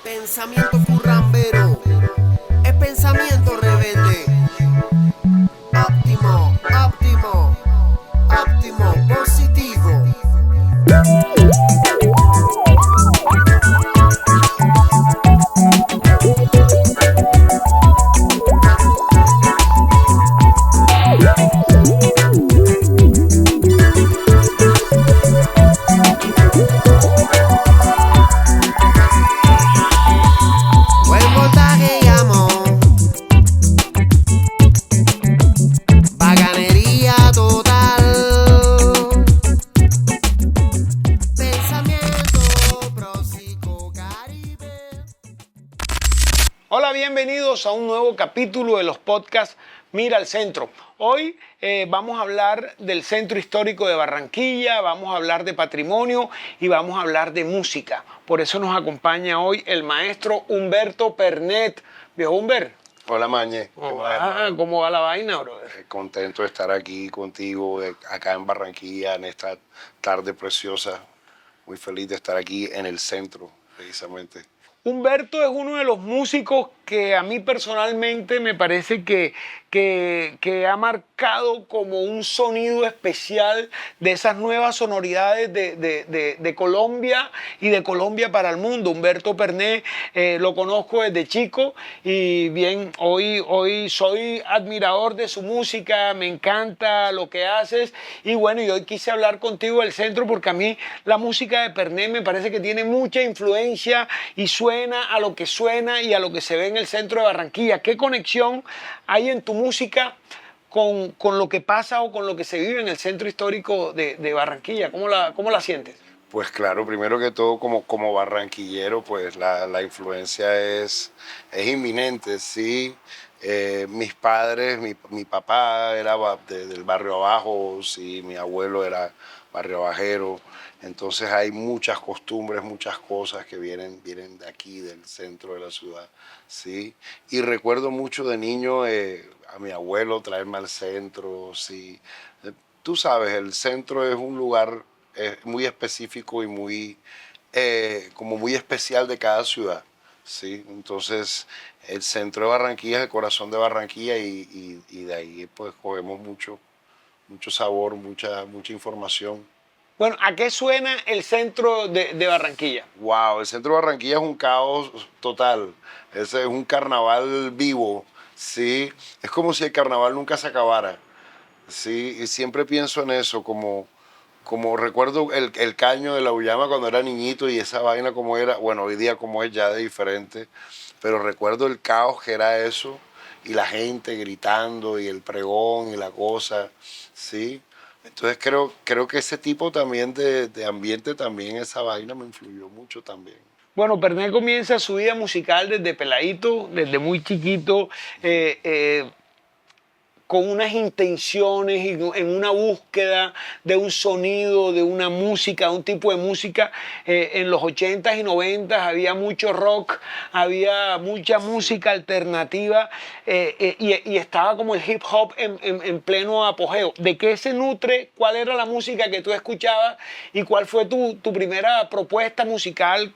Pensamiento currambero, es pensamiento rebelde. Óptimo, óptimo, óptimo, positivo. Buen voltaje llamo, baganería total. Pensamiento próxico Caribe. Hola, bienvenidos a un nuevo capítulo de los podcasts Mira al Centro. Hoy vamos a hablar del Centro Histórico de Barranquilla, vamos a hablar de patrimonio y vamos a hablar de música. Por eso nos acompaña hoy el maestro Humberto Pernet. Viejo Humber. Hola Mañe, ¿Cómo va la vaina, bro? contento de estar aquí contigo, acá en Barranquilla, en esta tarde preciosa. Muy feliz de estar aquí en el centro, precisamente. Humberto es uno de los músicos que a mí personalmente me parece que ha marcado como un sonido especial de esas nuevas sonoridades de Colombia y de Colombia para el mundo. Humberto Pernet lo conozco desde chico y bien, hoy soy admirador de su música, me encanta lo que haces y bueno, y hoy quise hablar contigo del centro porque a mí la música de Pernet me parece que tiene mucha influencia y suena a lo que suena y a lo que se ve en el centro de Barranquilla. ¿Qué conexión hay en tu música con lo que pasa o con lo que se vive en el centro histórico de Barranquilla? ¿Cómo la sientes? Pues claro, primero que todo, como barranquillero, pues la influencia es inminente, sí. Mis padres, mi papá era del barrio abajo, sí, mi abuelo era barrio bajero. Entonces hay muchas costumbres, muchas cosas que vienen de aquí, del centro de la ciudad, sí. Y recuerdo mucho de niño a mi abuelo traerme al centro, sí. Tú sabes, el centro es un lugar muy específico y como muy especial de cada ciudad, ¿sí? Entonces, el centro de Barranquilla es el corazón de Barranquilla y de ahí pues cogemos mucho sabor, mucha información. Bueno, ¿a qué suena el centro de Barranquilla? Wow, el centro de Barranquilla es un caos total. Ese es un carnaval vivo, ¿sí? Es como si el carnaval nunca se acabara, ¿sí? Y siempre pienso en eso, como recuerdo el caño de la Uyama cuando era niñito y esa vaina como era, bueno, hoy día como es ya de diferente, pero recuerdo el caos que era eso y la gente gritando y el pregón y la cosa, ¿sí? Entonces creo que ese tipo también de ambiente, también esa vaina me influyó mucho también. Bueno, Pernet comienza su vida musical desde peladito, desde muy chiquito. Con unas intenciones y en una búsqueda de un sonido, de una música, un tipo de música. En los 80s y 90s había mucho rock, había mucha música alternativa y estaba como el hip hop en pleno apogeo. ¿De qué se nutre? ¿Cuál era la música que tú escuchabas? ¿Y cuál fue tu primera propuesta musical?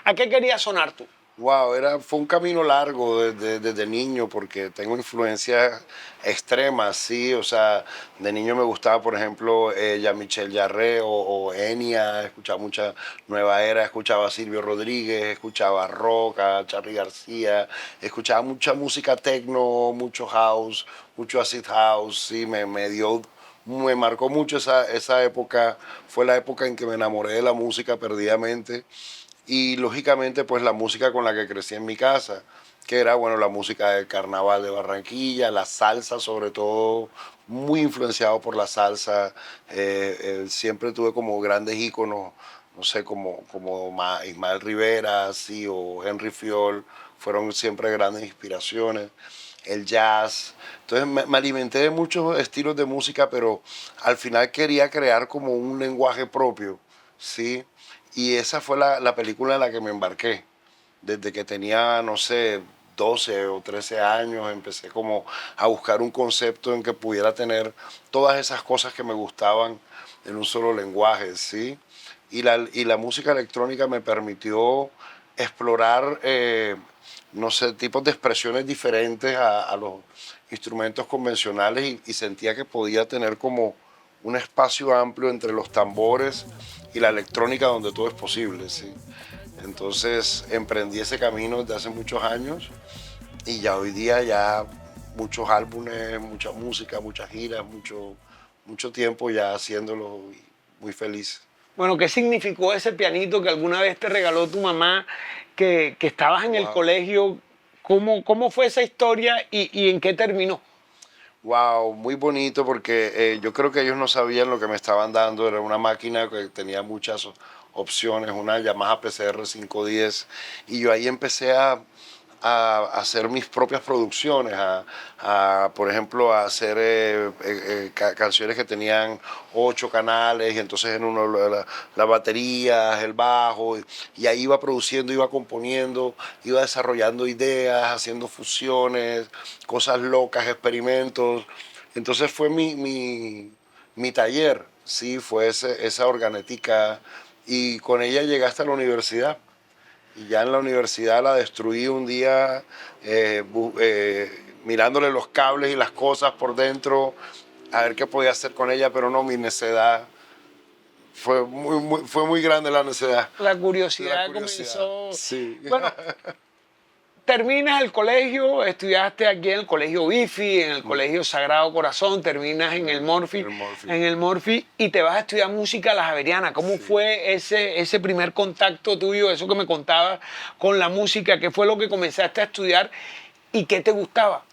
¿A qué querías sonar tú? Wow, fue un camino largo desde niño porque tengo influencias extremas, sí, o sea, de niño me gustaba, por ejemplo, Jean-Michel Jarre o Enya, escuchaba mucha Nueva Era, escuchaba a Silvio Rodríguez, escuchaba rock, a Charly García, escuchaba mucha música techno, mucho house, mucho acid house, sí, me marcó mucho esa época, fue la época en que me enamoré de la música perdidamente y lógicamente pues la música con la que crecí en mi casa, que era bueno la música del carnaval de Barranquilla, la salsa sobre todo, muy influenciado por la salsa, siempre tuve como grandes íconos, no sé, como Ismael Rivera, sí, o Henry Fiol, fueron siempre grandes inspiraciones, el jazz, entonces me alimenté de muchos estilos de música, pero al final quería crear como un lenguaje propio, ¿sí? Y esa fue la película en la que me embarqué. Desde que tenía, no sé, 12 o 13 años, empecé como a buscar un concepto en que pudiera tener todas esas cosas que me gustaban en un solo lenguaje, ¿sí? Y la música electrónica me permitió explorar, no sé, tipos de expresiones diferentes a los instrumentos convencionales y sentía que podía tener como un espacio amplio entre los tambores y la electrónica donde todo es posible, ¿sí? Entonces emprendí ese camino desde hace muchos años y ya hoy día ya muchos álbumes, mucha música, muchas giras, mucho tiempo ya haciéndolo y muy feliz. Bueno, ¿qué significó ese pianito que alguna vez te regaló tu mamá, que estabas en el Wow. colegio? ¿Cómo fue esa historia y en qué terminó? Wow, muy bonito porque yo creo que ellos no sabían lo que me estaban dando. Era una máquina que tenía muchas opciones, una Yamaha PCR 510. Y yo ahí empecé a hacer mis propias producciones, por ejemplo, a hacer canciones que tenían 8 canales, y entonces en uno la batería, el bajo, y ahí iba produciendo, iba componiendo, iba desarrollando ideas, haciendo fusiones, cosas locas, experimentos. Entonces fue mi taller, sí, fue esa organética, y con ella llegué hasta la universidad. Y ya en la universidad la destruí un día mirándole los cables y las cosas por dentro, a ver qué podía hacer con ella, pero no, mi necedad. Fue muy grande la necedad. La La curiosidad curiosidad, comenzó. sí. Bueno, terminas el colegio, estudiaste aquí en el colegio Bifi, en el colegio Sagrado Corazón, terminas en el Morphy, El Morphy. y te vas a estudiar música a la Javeriana. ¿Cómo Sí. fue ese primer contacto tuyo, eso que me contabas con la música? ¿Qué fue lo que comenzaste a estudiar y qué te gustaba?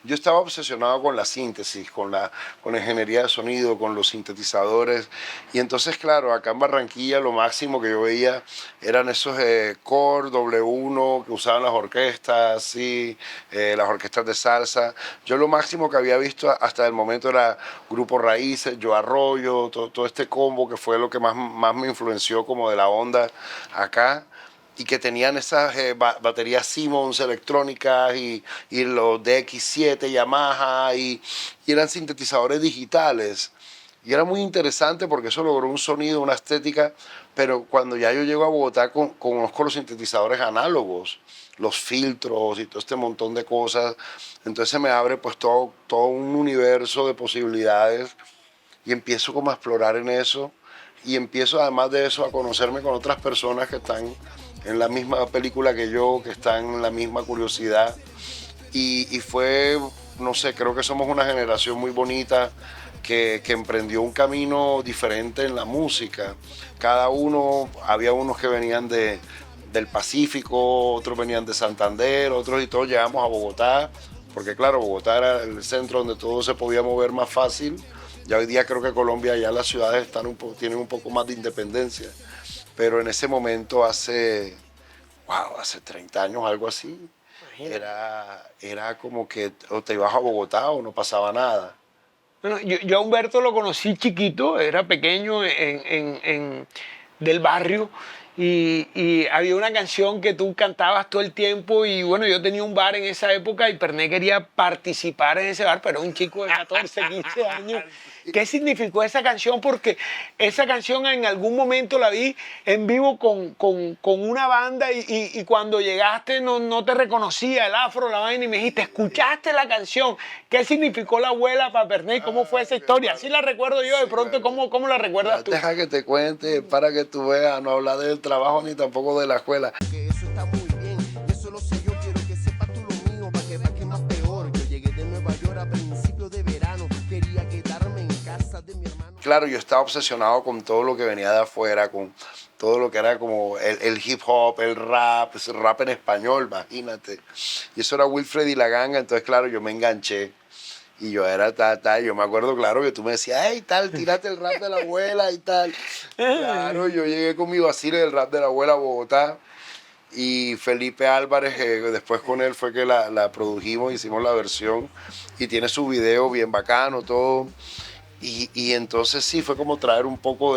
Yo estaba obsesionado con la síntesis, con la ingeniería de sonido, con los sintetizadores. Y entonces, claro, acá en Barranquilla lo máximo que yo veía eran esos Core W1 que usaban las orquestas, sí, las orquestas de salsa. Yo lo máximo que había visto hasta el momento era Grupo Raíces, Yo Arroyo, todo este combo que fue lo que más me influenció como de la onda acá, y que tenían esas baterías Simmons electrónicas y los DX7 Yamaha y eran sintetizadores digitales. Y era muy interesante porque eso logró un sonido, una estética, pero cuando ya yo llego a Bogotá conozco los sintetizadores análogos, los filtros y todo este montón de cosas. Entonces se me abre pues todo un universo de posibilidades y empiezo como a explorar en eso y empiezo además de eso a conocerme con otras personas que están en la misma película que yo, que están en la misma curiosidad y fue, no sé, creo que somos una generación muy bonita que emprendió un camino diferente en la música. Cada uno, había unos que venían del Pacífico, otros venían de Santander, otros y todos llegamos a Bogotá, porque claro, Bogotá era el centro donde todo se podía mover más fácil. Ya hoy día creo que Colombia, ya las ciudades tienen un poco más de independencia, pero en ese momento hace 30 años, algo así, era como que o te ibas a Bogotá o no pasaba nada. Bueno, yo a Humberto lo conocí chiquito, era pequeño del barrio y había una canción que tú cantabas todo el tiempo y bueno, yo tenía un bar en esa época y Perné quería participar en ese bar, pero era un chico de 14, 15 años. ¿Qué significó esa canción? Porque esa canción en algún momento la vi en vivo con una banda y cuando llegaste no te reconocía el afro, la vaina y me dijiste, ¿escuchaste la canción? ¿Qué significó la abuela para Perné? ¿Cómo fue esa historia? Así la recuerdo yo, de pronto, ¿cómo la recuerdas tú? Deja que te cuente para que tú veas, no hablar del trabajo ni tampoco de la escuela. Que eso está muy bien, eso lo sé yo, quiero que sepas tú lo mío, para que veas que es más peor. Yo llegué de Nueva York a principios de verano, quería quedarme en casa de mi hermano. Claro, yo estaba obsesionado con todo lo que venía de afuera, con todo lo que era como el hip hop, el rap en español, imagínate. Y eso era Wilfred y la Ganga, entonces claro, yo me enganché. Y yo era yo me acuerdo, claro, que tú me decías, hey, tal, tírate el rap de la abuela y tal. Claro, yo llegué con mi vacile del rap de la abuela a Bogotá y Felipe Álvarez, después con él fue que la produjimos, hicimos la versión y tiene su video bien bacano, todo. Y entonces sí, fue como traer un poco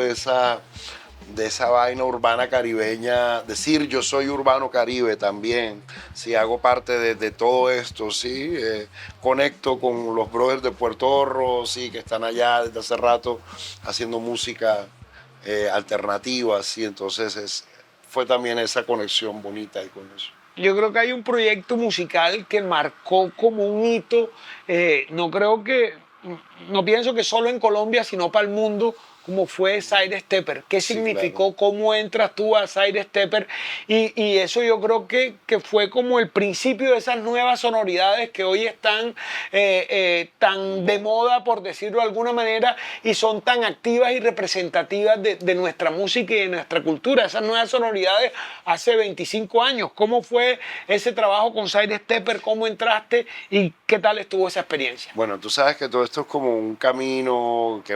de esa vaina urbana caribeña, decir yo soy urbano caribe también, sí, hago parte de todo esto, sí, conecto con los brothers de Puerto Rico, sí, que están allá desde hace rato haciendo música alternativa, sí, entonces fue también esa conexión bonita ahí con eso. Yo creo que hay un proyecto musical que marcó como un hito, no creo que, no pienso que solo en Colombia, sino para el mundo, como fue Side Stepper. ¿Qué Sí, significó? claro. ¿Cómo entras tú a Side Stepper? Y eso yo creo que fue como el principio de esas nuevas sonoridades que hoy están tan de moda, por decirlo de alguna manera, y son tan activas y representativas de nuestra música y de nuestra cultura. Esas nuevas sonoridades hace 25 años. ¿Cómo fue ese trabajo con Side Stepper? ¿Cómo entraste y qué tal estuvo esa experiencia? Bueno, tú sabes que todo esto es como un camino que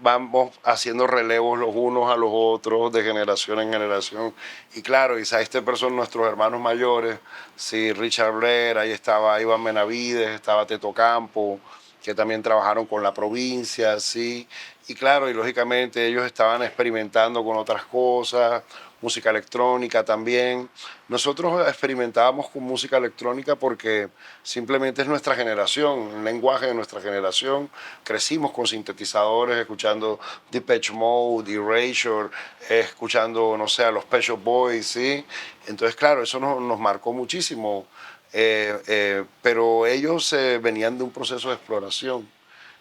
vamos haciendo relevos los unos a los otros, de generación en generación. Y claro, Stepper son nuestros hermanos mayores, sí, Richard Blair, ahí estaba Iván Benavides, estaba Teto Campo, que también trabajaron con la provincia, sí. Y claro, y lógicamente ellos estaban experimentando con otras cosas, música electrónica también. Nosotros experimentábamos con música electrónica porque simplemente es nuestra generación, el lenguaje de nuestra generación. Crecimos con sintetizadores, escuchando Depeche Mode, Erasure, escuchando, no sé, a los Pet Shop Boys, ¿sí? Entonces, claro, eso nos marcó muchísimo. Pero ellos venían de un proceso de exploración.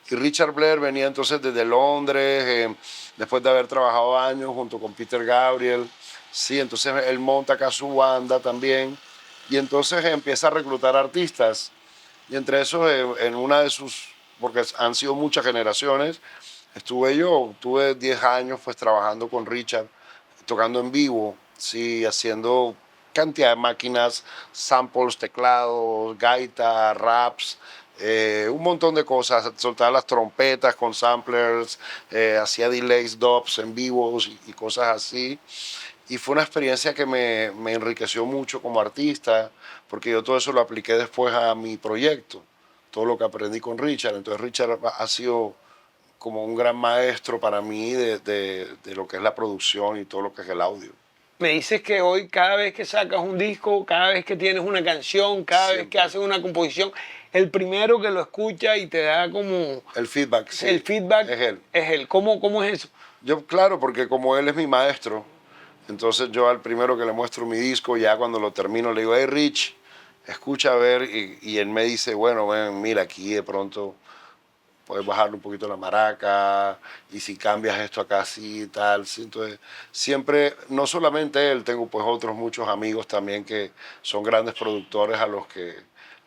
Y Richard Blair venía entonces desde Londres, después de haber trabajado años junto con Peter Gabriel. Sí, entonces él monta acá su banda también. Y entonces empieza a reclutar artistas. Y entre esos, en una de sus, porque han sido muchas generaciones, tuve 10 años pues trabajando con Richard, tocando en vivo, sí, haciendo cantidad de máquinas, samples, teclados, gaita, raps, un montón de cosas, soltaba las trompetas con samplers, hacía delays, dubs en vivos y cosas así. Y fue una experiencia que me enriqueció mucho como artista, porque yo todo eso lo apliqué después a mi proyecto, todo lo que aprendí con Richard. Entonces Richard ha sido como un gran maestro para mí de lo que es la producción y todo lo que es el audio. Me dices que hoy cada vez que sacas un disco, cada vez que tienes una canción, cada vez que Siempre. haces una composición, el primero que lo escucha y te da como El feedback, sí. el feedback Es él. es él. ¿Cómo es eso? Yo, claro, porque como él es mi maestro, entonces yo al primero que le muestro mi disco, ya cuando lo termino le digo, hey Rich, escucha a ver, y él me dice, bueno, ven, mira, aquí de pronto puedes bajarle un poquito la maraca, y si cambias esto acá así y tal. ¿Sí? Entonces, siempre, no solamente él, tengo pues otros muchos amigos también que son grandes productores a los que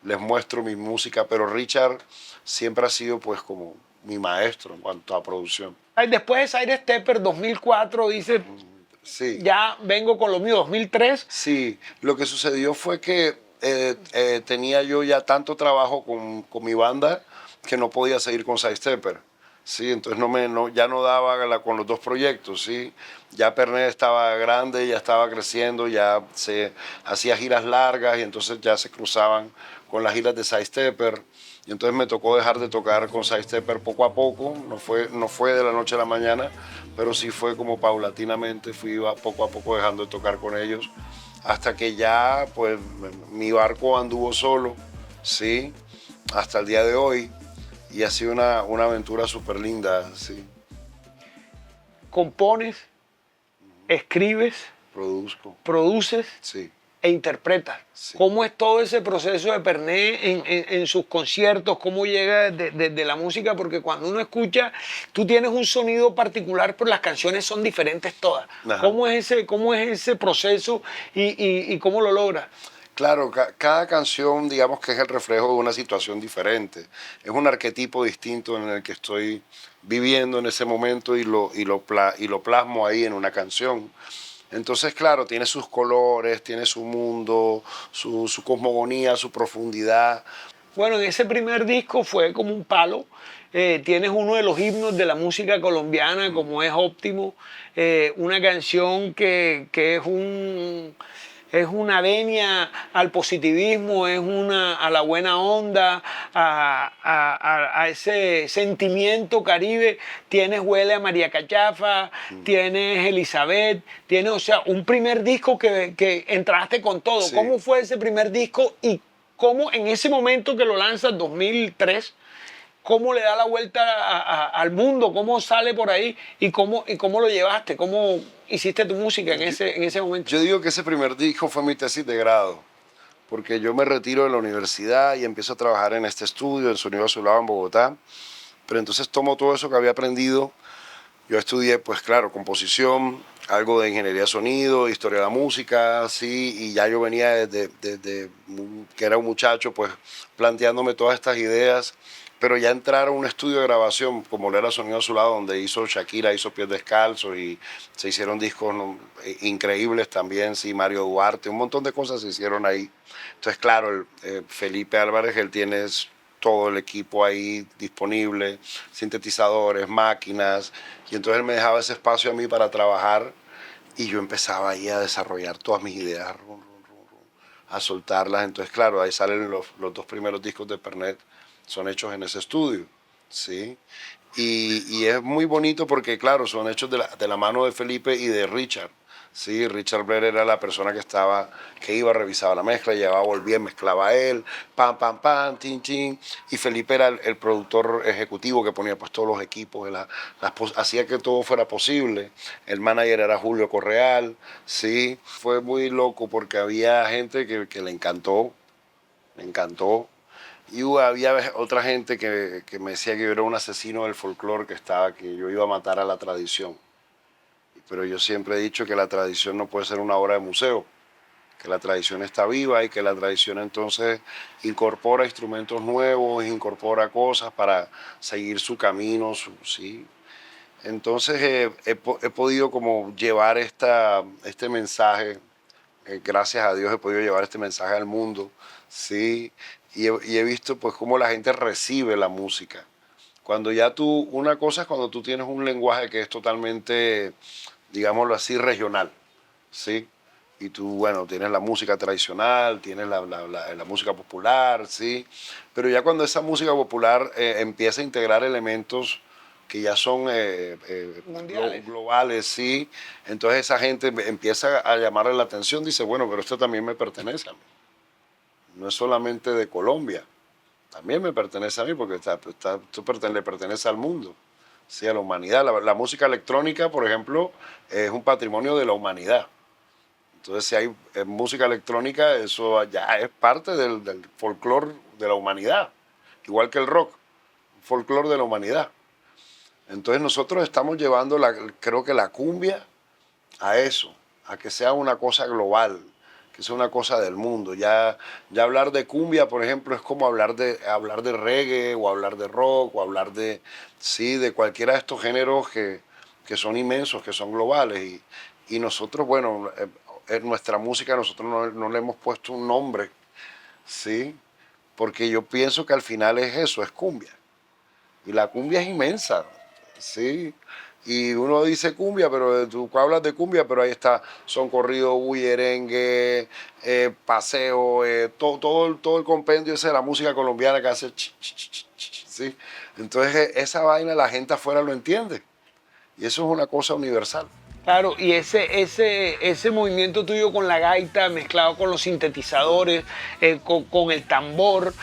les muestro mi música, pero Richard siempre ha sido pues como mi maestro en cuanto a producción. Ay, después de Side Stepper 2004, dice, Sí. ya vengo con lo mío, 2003. Sí, lo que sucedió fue que tenía yo ya tanto trabajo con mi banda que no podía seguir con Sidestepper. Sí, entonces ya no daba con los dos proyectos, sí. Ya Pernet estaba grande, ya estaba creciendo, ya se hacía giras largas y entonces ya se cruzaban con las giras de Sidestepper. Y entonces me tocó dejar de tocar con Sidestepper poco a poco, no fue de la noche a la mañana, pero sí fue como paulatinamente, poco a poco dejando de tocar con ellos, hasta que ya pues mi barco anduvo solo, sí, hasta el día de hoy. Y ha sido una aventura súper linda, sí. Compones, escribes, Produzco, produces sí. e interpretas. Sí. ¿Cómo es todo ese proceso de Pernet en sus conciertos? ¿Cómo llega desde la música? Porque cuando uno escucha, tú tienes un sonido particular, pero las canciones son diferentes todas. ¿Cómo es ese proceso y cómo lo logras? Claro, cada canción, digamos que es el reflejo de una situación diferente. Es un arquetipo distinto en el que estoy viviendo en ese momento y lo plasmo ahí en una canción. Entonces, claro, tiene sus colores, tiene su mundo, su cosmogonía, su profundidad. Bueno, en ese primer disco fue como un palo. Tienes uno de los himnos de la música colombiana, como es Óptimo, una canción que es una venia al positivismo, a la buena onda, a ese sentimiento caribe. Tienes Huele a María Cachafa, tienes Elizabeth, tienes, o sea, un primer disco que entraste con todo. Sí. ¿Cómo fue ese primer disco y cómo en ese momento que lo lanzas, 2003, cómo le da la vuelta al mundo, cómo sale por ahí y cómo lo llevaste, cómo hiciste tu música en ese momento? Yo digo que ese primer disco fue mi tesis de grado, porque yo me retiro de la universidad y empiezo a trabajar en este estudio, en Sonido Azulado en Bogotá, pero entonces tomo todo eso que había aprendido. Yo estudié, pues claro, composición, algo de ingeniería de sonido, historia de la música, sí, y ya yo venía desde que era un muchacho, pues planteándome todas estas ideas, pero ya entrar a un estudio de grabación como lo era Sonido Azulado, donde hizo Shakira, hizo Pies Descalzos y se hicieron discos increíbles también, sí, Mario Duarte, un montón de cosas se hicieron ahí. Entonces, claro, Felipe Álvarez, él tiene todo el equipo ahí disponible, sintetizadores, máquinas, y entonces él me dejaba ese espacio a mí para trabajar y yo empezaba ahí a desarrollar todas mis ideas, a soltarlas. Entonces, claro, ahí salen los dos primeros discos de Pernet, son hechos en ese estudio, ¿sí? Y es muy bonito porque, claro, son hechos de la mano de Felipe y de Richard. Sí, Richard Blair era la persona que iba, revisaba la mezcla, llevaba, volvía, mezclaba él, pam, pam, pam, tin, tin. Y Felipe era el productor ejecutivo que ponía pues todos los equipos, hacía que todo fuera posible. El manager era Julio Correal, sí. Fue muy loco porque había gente que le encantó. Y había otra gente que me decía que yo era un asesino del folclore, que yo iba a matar a la tradición. Pero yo siempre he dicho que la tradición no puede ser una obra de museo, que la tradición está viva y que la tradición entonces incorpora instrumentos nuevos, incorpora cosas para seguir su camino, ¿sí? Entonces he podido como llevar este mensaje, gracias a Dios he podido llevar este mensaje al mundo, ¿sí? Y he visto pues cómo la gente recibe la música. Una cosa es cuando tú tienes un lenguaje que es totalmente, digámoslo así, regional, ¿sí? Y tú, bueno, tienes la música tradicional, tienes la música popular, ¿sí? Pero ya cuando esa música popular empieza a integrar elementos que ya son globales, ¿sí? Entonces esa gente empieza a llamarle la atención, dice, bueno, pero esto también me pertenece a mí. No es solamente de Colombia, también me pertenece a mí porque le pertenece al mundo, sí, a la humanidad. La música electrónica, por ejemplo, es un patrimonio de la humanidad. Entonces, si hay música electrónica, eso ya es parte del folclore de la humanidad, igual que el rock, folclore de la humanidad. Entonces, nosotros estamos llevando, creo que la cumbia a eso, a que sea una cosa global, que sea una cosa del mundo. Ya hablar de cumbia, por ejemplo, es como hablar de reggae, o hablar de rock, o hablar sí, de cualquiera de estos géneros que son inmensos, que son globales. Y nosotros, bueno, en nuestra música nosotros no le hemos puesto un nombre, ¿sí? Porque yo pienso que al final es eso, es cumbia. Y la cumbia es inmensa, ¿sí? Y uno dice cumbia, pero tú hablas de cumbia, pero ahí está, son corridos, bullerengue, paseo, todo el compendio ese de la música colombiana que hace ¿sí? Entonces esa vaina la gente afuera lo entiende. Y eso es una cosa universal. Claro, y ese movimiento tuyo con la gaita mezclado con los sintetizadores, con el tambor,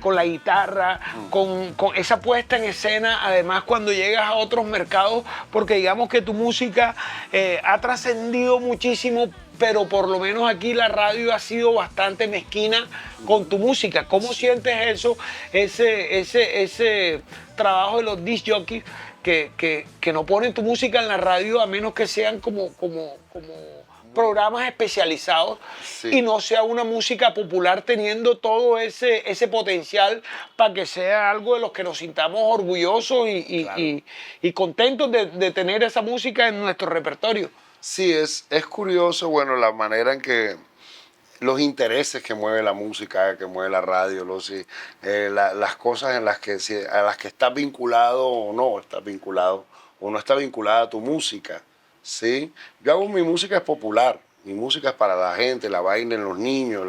con la guitarra, con esa puesta en escena, además cuando llegas a otros mercados, porque digamos que tu música ha trascendido muchísimo, pero por lo menos aquí la radio ha sido bastante mezquina con tu música. ¿Cómo sientes eso, ese trabajo de los disc jockeys? Que no ponen tu música en la radio a menos que sean como programas especializados, sí, y no sea una música popular teniendo todo ese potencial para que sea algo de los que nos sintamos orgullosos Claro. y contentos de tener esa música en nuestro repertorio. Sí, es curioso, bueno, la manera en que los intereses que mueve la música, que mueve la radio, las cosas a las que estás vinculado o no estás vinculado, o no está vinculada a tu música, ¿sí? Yo hago mi música es popular, Mi música es para la gente, la bailen los niños,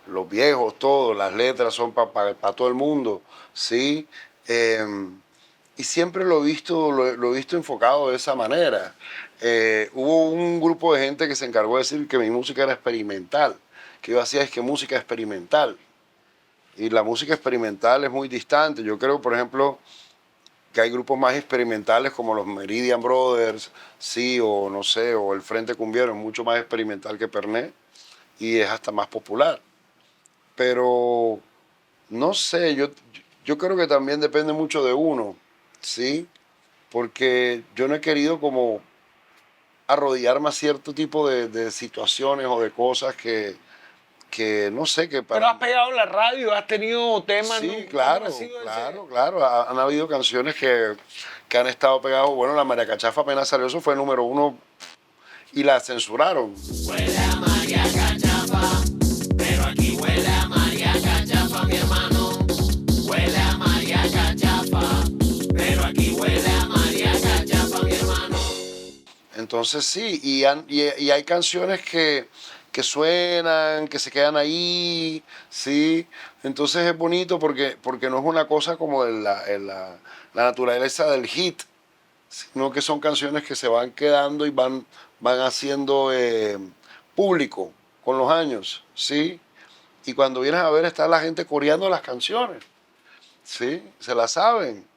los viejos, todos, las letras son para todo el mundo, ¿sí? Y siempre lo he visto enfocado de esa manera. Hubo un grupo de gente que se encargó de decir que mi música era experimental, que yo hacía es que música experimental. Y la música experimental es muy distante. Yo creo, por ejemplo, que hay grupos más experimentales como los Meridian Brothers, sí, o no sé, o el Frente Cumbiero, es mucho más experimental que Pernet y es hasta más popular. Pero no sé, yo creo que también depende mucho de uno, sí, porque yo no he querido como arrodillarme a cierto tipo de situaciones o de cosas que no sé, que Pero para... has pegado la radio, has tenido temas, ¿no? Sí, ¿Cómo claro, ha sido claro, claro. Han habido canciones que han estado pegadas. Bueno, la María Cachafa apenas salió, eso fue número uno y la censuraron. Huele a María Cachafa, pero aquí huele a María Cachafa, mi hermano. Huele a María Cachafa, pero aquí huele a María Cachafa, mi hermano. Entonces sí, y hay canciones que suenan, que se quedan ahí, sí. Entonces es bonito porque no es una cosa como la naturaleza del hit, sino que son canciones que se van quedando y van haciendo público con los años, ¿sí? Y cuando vienes a ver está la gente coreando las canciones, ¿sí? Se las saben.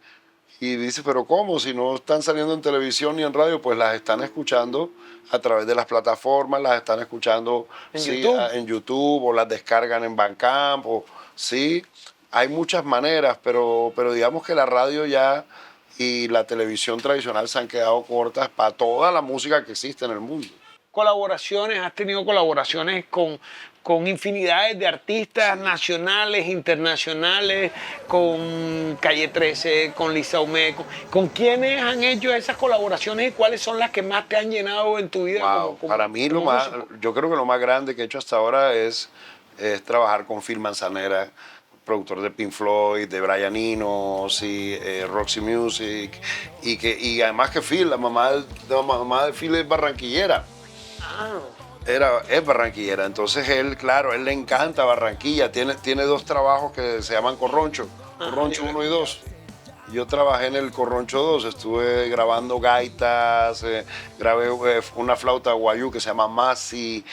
Y dice, pero ¿cómo? Si no están saliendo en televisión ni en radio, pues las están escuchando a través de las plataformas, las están escuchando En sí, YouTube. en YouTube o las descargan en Bandcamp, o, sí. Hay muchas maneras, pero digamos que la radio ya y la televisión tradicional se han quedado cortas para toda la música que existe en el mundo. Colaboraciones, has tenido colaboraciones con infinidades de artistas nacionales, internacionales, con Calle 13, con Lisa Humé, ¿con quiénes han hecho esas colaboraciones y cuáles son las que más te han llenado en tu vida Wow. Para mí lo más, músico? yo creo que lo más grande que he hecho hasta ahora es trabajar con Phil Manzanera, productor de Pink Floyd, de Brian Eno, sí, Roxy Music, y además que Phil, la mamá de Phil es barranquillera. Es barranquillera, entonces él, claro, él le encanta Barranquilla, tiene dos trabajos que se llaman Corroncho, Corroncho 1 y 2. Yo trabajé en el Corroncho 2, estuve grabando gaitas, grabé una flauta guayú que se llama Masi,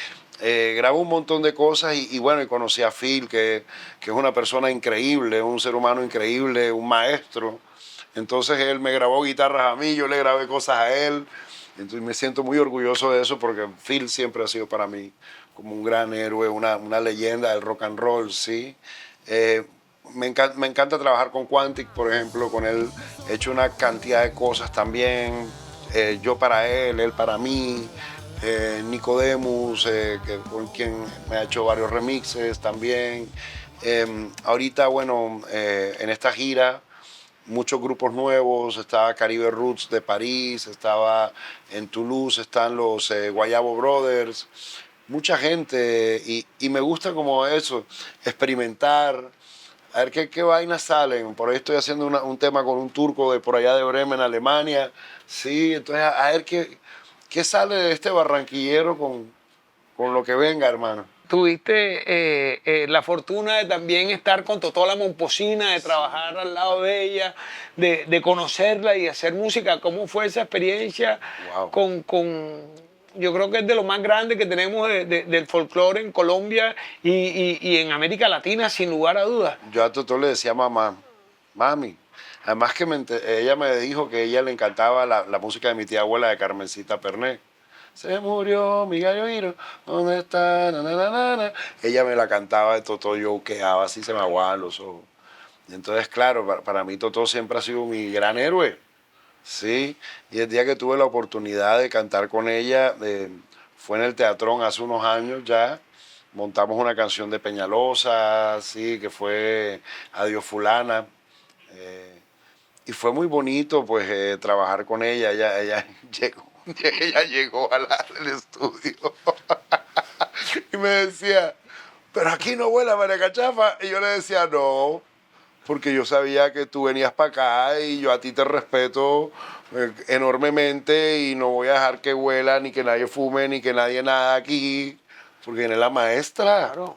grabé un montón de cosas y bueno, y conocí a Phil, que es una persona increíble, un ser humano increíble, un maestro. Entonces él me grabó guitarras a mí, yo le grabé cosas a él. Entonces me siento muy orgulloso de eso porque Phil siempre ha sido para mí como un gran héroe, una leyenda del rock and roll, ¿sí? Me encanta trabajar con Quantic, por ejemplo, con él he hecho una cantidad de cosas también, yo para él para mí, Nicodemus, con quien me ha hecho varios remixes también. Ahorita, bueno, en esta gira muchos grupos nuevos, estaba Caribe Roots de París, estaba en Toulouse, están los Guayabo Brothers, mucha gente y me gusta como eso, experimentar, a ver qué vainas salen. Por ahí estoy haciendo un tema con un turco de por allá de Bremen, Alemania, sí, entonces a ver qué sale de este barranquillero con lo que venga, hermano. Tuviste la fortuna de también estar con Totó la Momposina, de trabajar al lado de ella, de conocerla y hacer música. ¿Cómo fue esa experiencia Wow. yo creo que es de lo más grande que tenemos del folclore en Colombia y en América Latina, sin lugar a dudas? Yo a Totó le decía mamá, mami. Además que ella me dijo que a ella le encantaba la música de mi tía abuela de Carmencita Pernet. Se murió mi gallo Giro, ¿dónde está? Na, na, na, na, na. Ella me la cantaba de Totó, yo quedaba así, se me aguaban los ojos. Y entonces, claro, para mí Totó siempre ha sido mi gran héroe, ¿sí? Y el día que tuve la oportunidad de cantar con ella, fue en el Teatrón hace unos años ya, montamos una canción de Peñalosa, sí, que fue Adiós Fulana. Y fue muy bonito, pues, trabajar con ella. Ella llegó, ella llegó al estudio y me decía, pero aquí no vuela María Cachafa. Y yo le decía, no, porque yo sabía que tú venías para acá y yo a ti te respeto enormemente y no voy a dejar que huela, ni que nadie fume, ni que nadie nada aquí, porque viene la maestra. Claro.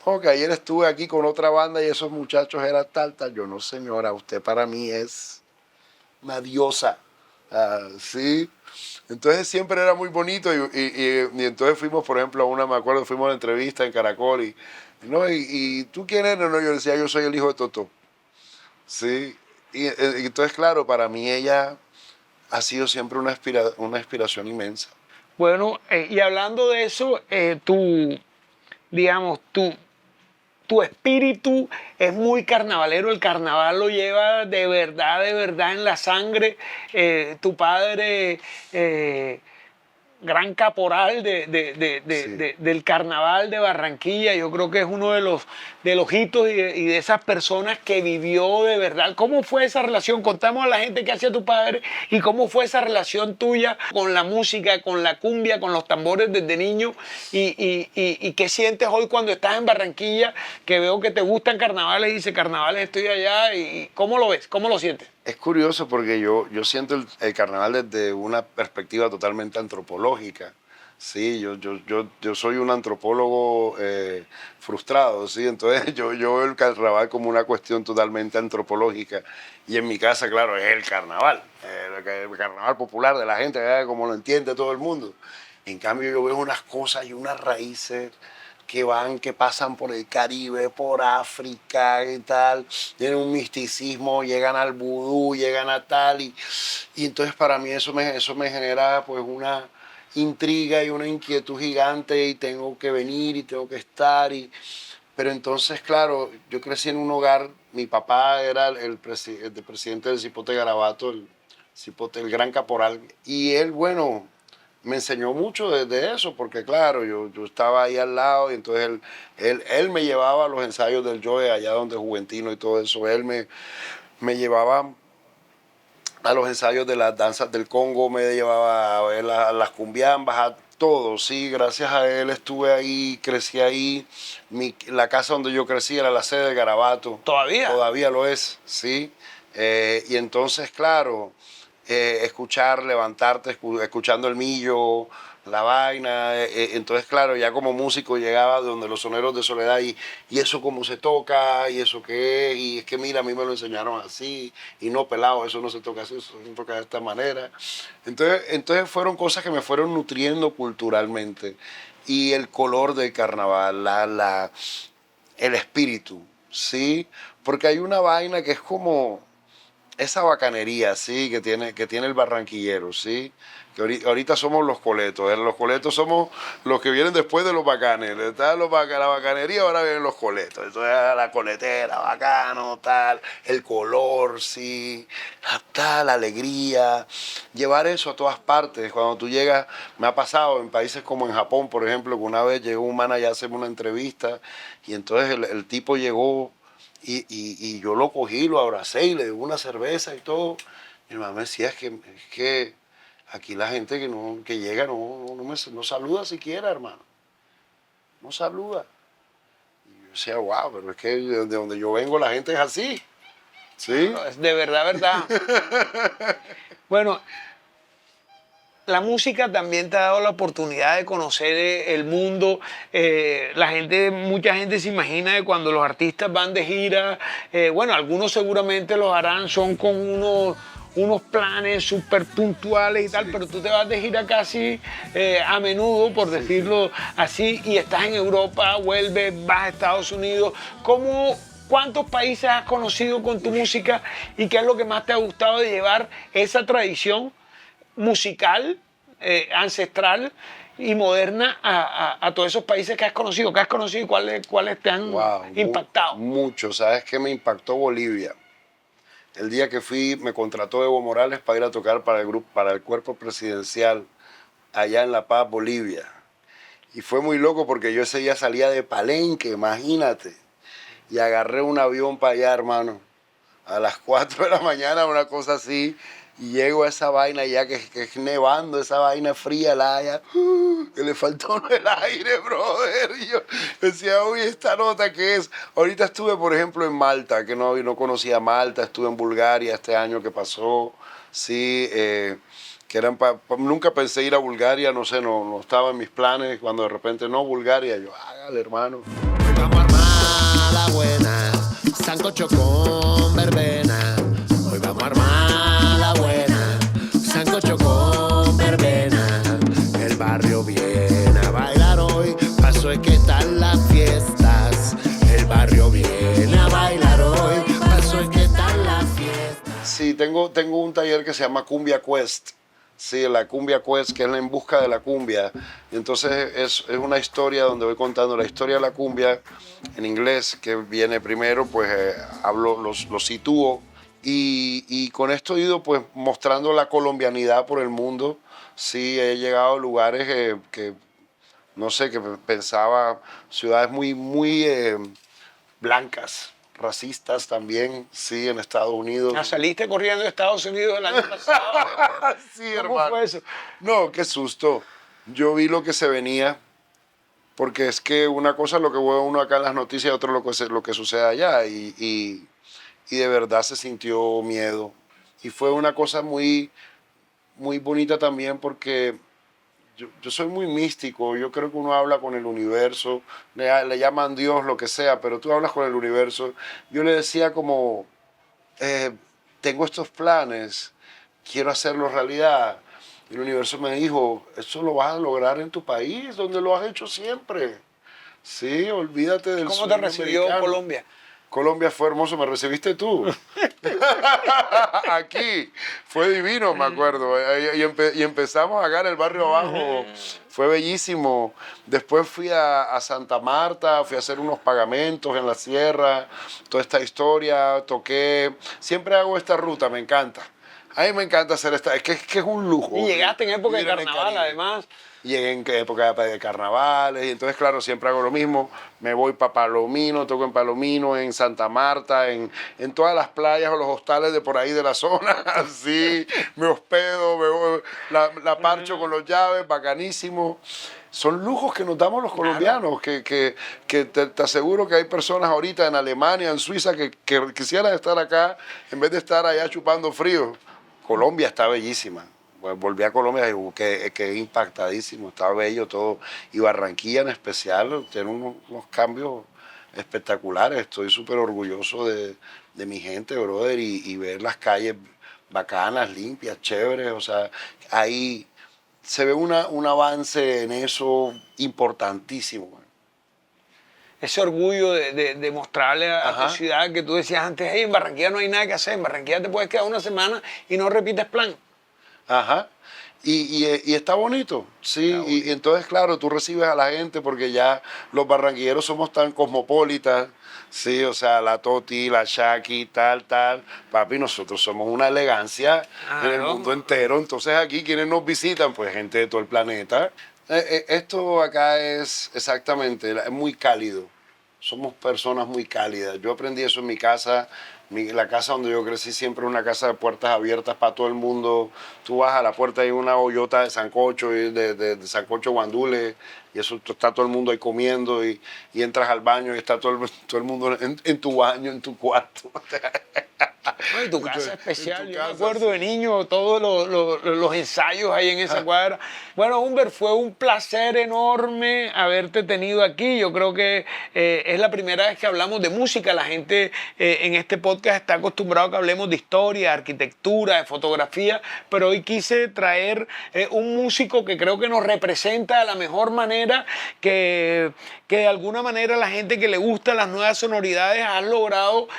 No, que ayer estuve aquí con otra banda y esos muchachos eran tal. Yo no, señora, usted para mí es una diosa. Sí. Entonces siempre era muy bonito y entonces fuimos, por ejemplo, me acuerdo, fuimos a una entrevista en Caracol ¿no? Y ¿tú quién eres? No, yo decía, yo soy el hijo de Totó. Sí. Y entonces, claro, para mí ella ha sido siempre una inspiración inmensa. Bueno, y hablando de eso, digamos, tu espíritu es muy carnavalero, el carnaval lo lleva de verdad en la sangre. Tu padre, gran caporal Sí. del carnaval de Barranquilla, yo creo que es uno de los hitos y de esas personas que vivió de verdad. ¿Cómo fue esa relación? Contamos a la gente que hacía tu padre y cómo fue esa relación tuya con la música, con la cumbia, con los tambores desde niño y qué sientes hoy cuando estás en Barranquilla, que veo que te gustan carnavales y dice carnavales estoy allá y ¿cómo lo ves? ¿Cómo lo sientes? Es curioso porque yo siento el carnaval desde una perspectiva totalmente antropológica. Sí, yo soy un antropólogo frustrado, ¿sí? Entonces yo veo el carnaval como una cuestión totalmente antropológica. Y en mi casa, claro, es el carnaval, el carnaval popular de la gente, como lo entiende todo el mundo. En cambio yo veo unas cosas y unas raíces que pasan por el Caribe, por África y tal, tienen un misticismo, llegan al vudú, llegan a tal, y entonces para mí eso me genera pues una intriga y una inquietud gigante y tengo que venir y tengo que estar, pero entonces claro, yo crecí en un hogar, mi papá era el presidente del Cipote Garabato, el gran caporal, y él, bueno, me enseñó mucho de eso, porque claro, yo estaba ahí al lado y entonces él me llevaba a los ensayos del Joe, allá donde Juventino y todo eso, me llevaba a los ensayos de las danzas del Congo, me llevaba a ver las cumbiambas, a todo, sí, gracias a él estuve ahí, crecí ahí, la casa donde yo crecí era la sede de Garabato. ¿Todavía? Todavía lo es, sí, y entonces, claro, escuchar, levantarte, escuchando el millo, la vaina. Entonces, claro, ya como músico llegaba donde los soneros de Soledad y eso cómo se toca, y eso qué es, y es que mira, a mí me lo enseñaron así, y no pelado, eso no se toca así, eso se toca de esta manera. Entonces fueron cosas que me fueron nutriendo culturalmente. Y el color del carnaval, el espíritu, ¿sí? Porque hay una vaina que es como esa bacanería, sí, que tiene el barranquillero, sí, que ahorita somos los coletos, los coletos somos los que vienen después de los bacanes, está la bacanería, ahora vienen los coletos, entonces la coletera, bacano, tal, el color, sí, la alegría, llevar eso a todas partes, cuando tú llegas, me ha pasado en países como en Japón, por ejemplo, que una vez llegó un man allá a hacerme una entrevista y entonces el tipo llegó. Y yo lo cogí, lo abracé y le di una cerveza y todo. Mi mamá me decía, es que aquí la gente que llega no saluda siquiera, hermano. No saluda. Y yo decía, wow, pero es que de donde yo vengo la gente es así. ¿Sí? No, es de verdad. Bueno, la música también te ha dado la oportunidad de conocer el mundo. Mucha gente se imagina que cuando los artistas van de gira, bueno, algunos seguramente los harán, son con unos planes súper puntuales y tal, pero tú te vas de gira casi a menudo, por decirlo así, y estás en Europa, vuelves, vas a Estados Unidos. ¿Cuántos países has conocido con tu música y qué es lo que más te ha gustado de llevar esa tradición musical, ancestral y moderna a todos esos países que has conocido? ¿Qué has conocido y cuáles te han impactado? Mucho. ¿Sabes qué me impactó Bolivia? El día que fui, me contrató Evo Morales para ir a tocar para el cuerpo presidencial allá en La Paz, Bolivia. Y fue muy loco porque yo ese día salía de Palenque, imagínate. Y agarré un avión para allá, hermano. A las 4 de la mañana, una cosa así. Y llego a esa vaina ya que es nevando, esa vaina fría, helada, que le faltó el aire, brother. Y yo decía, uy, esta nota que es. Ahorita estuve, por ejemplo, en Malta, que no conocía Malta, estuve en Bulgaria este año que pasó, sí, que nunca pensé ir a Bulgaria, no sé, no estaba en mis planes, cuando de repente no, Bulgaria, yo, hágale, hermano. Vamos a armar la buena, sancocho con verbena. Hoy vamos a armar la buena, sancocho con verbena. El barrio viene a bailar hoy, paso es que están las fiestas. El barrio viene a bailar hoy, paso es que están las fiestas. Sí, tengo un taller que se llama Cumbia Quest. Sí, la Cumbia Quest, que es la en busca de la cumbia. Y entonces es una historia donde voy contando la historia de la cumbia en inglés, que viene primero, pues lo sitúo. Y con esto he ido pues mostrando la colombianidad por el mundo. Sí, he llegado a lugares que no sé, que pensaba, ciudades muy blancas, racistas también, sí, en Estados Unidos. Saliste corriendo de Estados Unidos el año pasado. Sí, ¿Cómo hermano. fue eso? No, qué susto. Yo vi lo que se venía, porque es que una cosa es lo que ve uno acá en las noticias y otra lo que sucede allá. Y de verdad se sintió miedo. Y fue una cosa muy bonita también porque yo soy muy místico. Yo creo que uno habla con el universo, le llaman Dios, lo que sea, pero tú hablas con el universo. Yo le decía como, tengo estos planes, quiero hacerlos realidad. Y el universo me dijo, eso lo vas a lograr en tu país, donde lo has hecho siempre. Sí, olvídate del ¿Cómo te sueño recibió americano. Colombia? Colombia fue hermoso, me recibiste tú. Aquí, fue divino, me acuerdo. Y empezamos acá en el barrio abajo, fue bellísimo. Después fui a Santa Marta, fui a hacer unos pagamentos en la sierra, toda esta historia, toqué. Siempre hago esta ruta, me encanta. A mí me encanta hacer esta, es que es un lujo. Y llegaste en época de Vivir en el carnaval, Caribe. además. Llegué en época de carnavales y entonces, claro, siempre hago lo mismo. Me voy para Palomino, toco en Palomino, en Santa Marta, en todas las playas o los hostales de por ahí de la zona. Así, me hospedo, me voy, la parcho con los llaves, bacanísimo. Son lujos que nos damos los colombianos, que te aseguro que hay personas ahorita en Alemania, en Suiza, que quisieran estar acá en vez de estar allá chupando frío. Colombia está bellísima. Pues volví a Colombia y quedé impactadísimo, estaba bello todo. Y Barranquilla en especial tiene unos cambios espectaculares. Estoy súper orgulloso de mi gente, brother, y ver las calles bacanas, limpias, chéveres. O sea, ahí se ve un avance en eso importantísimo. Ese orgullo de mostrarle a tu Ajá. ciudad que tú decías antes, hey, en Barranquilla no hay nada que hacer, en Barranquilla te puedes quedar una semana y no repites plan. Ajá. Y está bonito, sí. Está bonito. Y entonces, claro, tú recibes a la gente porque ya los barranquilleros somos tan cosmopolitas, sí, o sea, la Toti, la Shaki, tal. Papi, nosotros somos una elegancia en el Claro. mundo entero. Entonces, aquí, quienes nos visitan, pues gente de todo el planeta. Esto acá es exactamente, es muy cálido. Somos personas muy cálidas. Yo aprendí eso en mi casa. La casa donde yo crecí siempre es una casa de puertas abiertas para todo el mundo. Tú vas a la puerta y hay una hoyota de sancocho, de sancocho guandule, y eso está todo el mundo ahí comiendo, y entras al baño y está todo el mundo en tu baño, en tu cuarto. No, y tu casa es especial. En tu Yo casa, me acuerdo de niño, todos los ensayos ahí en esa cuadra. Bueno, Humbert, fue un placer enorme haberte tenido aquí. Yo creo que es la primera vez que hablamos de música. La gente en este podcast está acostumbrado a que hablemos de historia, de arquitectura, de fotografía, pero hoy quise traer un músico que creo que nos representa de la mejor manera, que de alguna manera la gente que le gusta las nuevas sonoridades ha logrado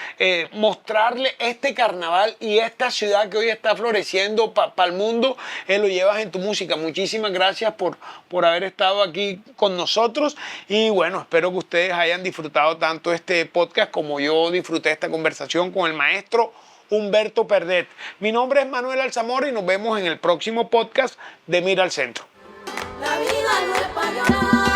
mostrarle este carnaval y esta ciudad que hoy está floreciendo para el mundo, lo llevas en tu música. Muchísimas gracias por haber estado aquí con nosotros y bueno, espero que ustedes hayan disfrutado tanto este podcast como yo disfruté esta conversación con el maestro Humberto Perdet. Mi nombre es Manuel Alzamora y nos vemos en el próximo podcast de Mira al Centro. La vida no es para llorar.